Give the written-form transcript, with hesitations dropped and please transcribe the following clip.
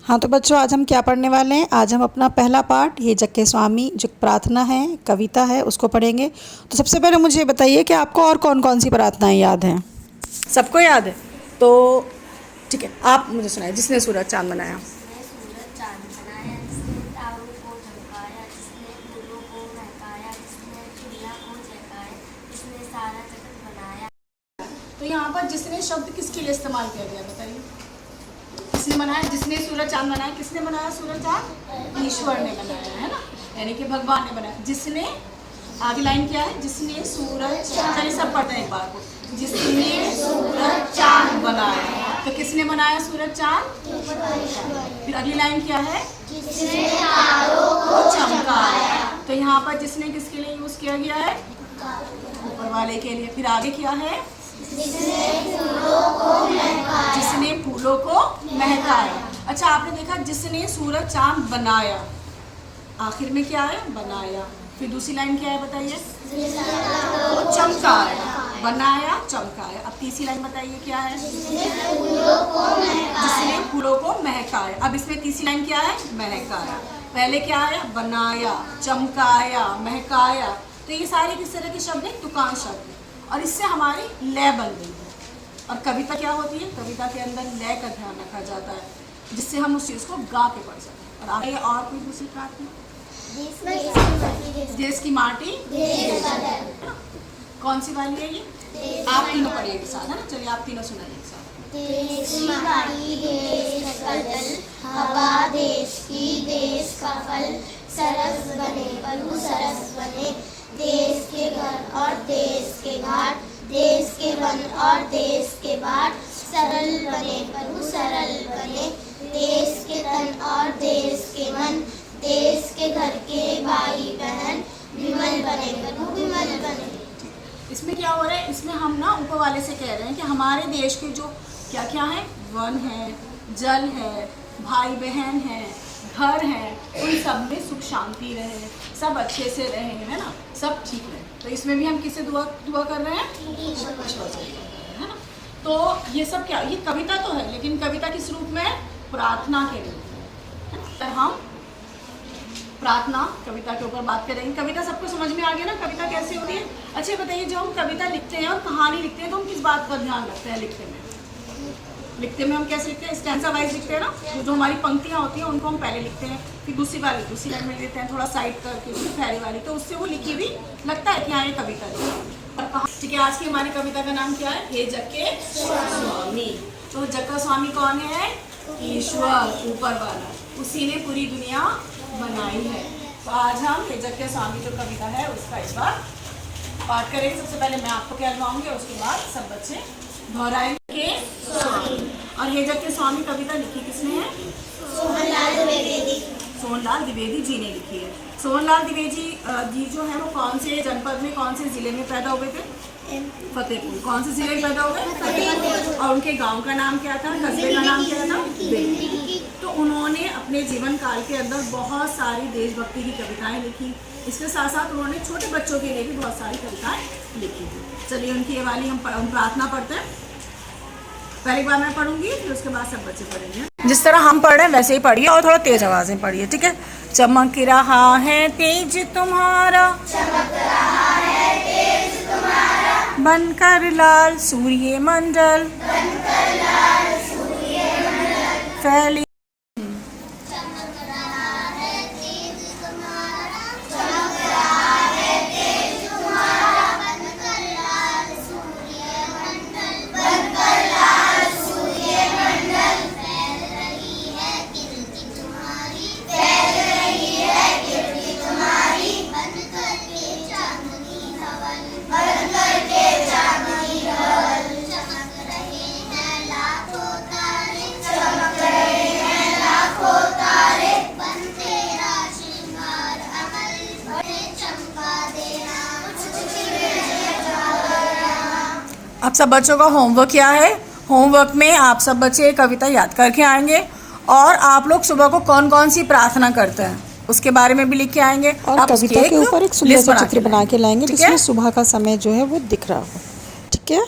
हाँ तो बच्चों, आज हम क्या पढ़ने वाले हैं। आज हम अपना पहला पाठ ये जग के स्वामी जो प्रार्थना है, कविता है, उसको पढ़ेंगे। तो सबसे पहले मुझे बताइए कि आपको और कौन कौन सी प्रार्थनाएं याद हैं। सबको याद है? तो ठीक है, आप मुझे सुनाइए। जिसने सूरज चाँद बनाया। तो यहाँ पर जिसने शब्द किसके लिए इस्तेमाल किया गया बताइए। किसने बनाया? जिसने सूरज चाँद बनाया। किसने बनाया सूरज चाँद? ईश्वर ने बनाया है ना, यानी कि भगवान ने बनाया। जिसने, आगे लाइन क्या है? जिसने सूरज, चलिए सब पढ़ते हैं एक बार को। जिसने सूरज चाँद बनाया। तो किसने बनाया सूरज चाँद? फिर अगली लाइन क्या है? जिसने तारों को चमकाया। तो यहाँ पर जिसने किसके लिए यूज किया गया है? ऊपर वाले के लिए। फिर आगे क्या है? जिसने फूलों को महकाया। अच्छा, आपने देखा जिसने सूरज चाँद बनाया, आखिर में क्या है? बनाया। फिर दूसरी लाइन क्या है बताइए? चमकाया। बनाया, चमकाया। अब तीसरी लाइन बताइए क्या है? जिसने फूलों को महकाया। अब इसमें तीसरी लाइन क्या है? महकाया। पहले क्या है? बनाया, चमकाया, महकाया। तो ये सारे किस तरह के शब्द हैं? तुकांश शब्द। और इससे हमारी लय बन गई है। और कविता क्या होती है? कविता के अंदर लय का ध्यान रखा जाता है, जिससे हम उस चीज़ को गा के पढ़ सकें। और आगे और कोई दूसरी प्रार्थना? देश की माटी, कौन सी वाली है ये? आप तीनों पढ़िए एक साथ, है ना। चलिए आप तीनों सुनाइए एक साथ। देश की माटी, देश का जल, हवा देश की, देश का फल, सरस बने पलू सरस बने, देश के घर और देश के घाट, देश के वन और देश के बाट, सरल बने पलू सरल बने, देश के तन और देश के मन, देश के घर के भाई बहन, विमल बने पलू विमल बने। इसमें क्या हो रहा है? इसमें हम ना ऊपर वाले से कह रहे हैं कि हमारे देश के जो क्या क्या है, वन है, जल है, भाई बहन है, घर है, उन सब में सुख शांति रहे, सब अच्छे से रहे, है ना, सब ठीक रहे। तो इसमें भी हम किससे दुआ कर रहे हैं? ईश्वर से, है ना। तो ये सब क्या, ये कविता तो है, लेकिन कविता किस रूप में? प्रार्थना के रूप में। तो हम प्रार्थना कविता के ऊपर बात करेंगे। कविता सबको समझ में आ गया ना, कविता कैसे होती है? अच्छा बताइए, जो हम कविता लिखते हैं और कहानी लिखते हैं तो हम किस बात का ध्यान रखते हैं लिखते में? लिखते में हम कैसे लिखते हैं? स्टैंजा वाइज लिखते हैं ना। जो हमारी पंक्तियाँ होती हैं उनको हम पहले लिखते हैं, फिर दूसरी लाइन में लिखते हैं, थोड़ा साइड करके पहले वाली, तो उससे वो लिखी भी लगता है कि हाँ ये कविता है। ठीक है, आज की हमारी कविता का नाम क्या है? हे जग के स्वामी। तो जग का स्वामी कौन है? ईश्वर, ऊपर वाला। उसी ने पूरी दुनिया बनाई है। तो आज हम हे जग के स्वामी जो कविता है उसका इस बार पाठ करेंगे। सबसे पहले मैं आपको कहलवाऊंगी और उसके बाद सब बच्चे दोहराएंगे स्वामी। और हे जग के स्वामी कविता लिखी किसने है? सोहनलाल द्विवेदी जी ने लिखी है। सोहनलाल द्विवेदी जी जो है वो कौन से जनपद में, कौन से जिले में पैदा हुए थे? फतेहपुर। कौन से जिले में पैदा हुए? फतेहपुर। और उनके गांव का नाम क्या था? कस्बे का नाम क्या था? बेल्ली। तो उन्होंने अपने जीवन काल के अंदर बहुत सारी देशभक्ति की कविताएं लिखी। इसके साथ साथ उन्होंने छोटे बच्चों के लिए भी बहुत सारी कविताएं लिखी थी। चलिए उनकी ये वाली हम प्रार्थना पढ़ते हैं। पहली बार मैं पढ़ूंगी, फिर उसके बाद सब बच्चे पढ़ेंगे। जिस तरह हम पढ़ रहे हैं वैसे ही पढ़िए और थोड़ा तेज आवाज में पढ़िए, ठीक है। चमक रहा है तेज तुम्हारा, चमक रहा है तेज तुम्हारा, बनकर लाल सूर्य मंडल, बनकर लाल सूर्य मंडल, फैली। चमक रहा है तेज तुम्हारा, चमक रहा है तेज तुम्हारा, बनकर लाल सूर्य मंडल, बनकर लाल सूर्य मंडल, फैल रही है कीर्ति तुम्हारी, फैल रही है कीर्ति तुम्हारी, बनकर के चांदनी धवल, बनकर के चांदनी धवल, चमक रहे हैं लाखों तारे, चमक रहे हैं लाखों तारे, बन तेरा श्रृंगार अमल, बड़े चमका देना आप सब बच्चों का होमवर्क क्या है? होमवर्क में आप सब बच्चे कविता याद करके आएंगे और आप लोग सुबह को कौन कौन सी प्रार्थना करते हैं उसके बारे में भी लिख के आएंगे। और कविता के ऊपर एक सुंदर सा चित्र बना के लाएंगे जिसमें है? सुबह का समय जो है वो दिख रहा हो। ठीक है।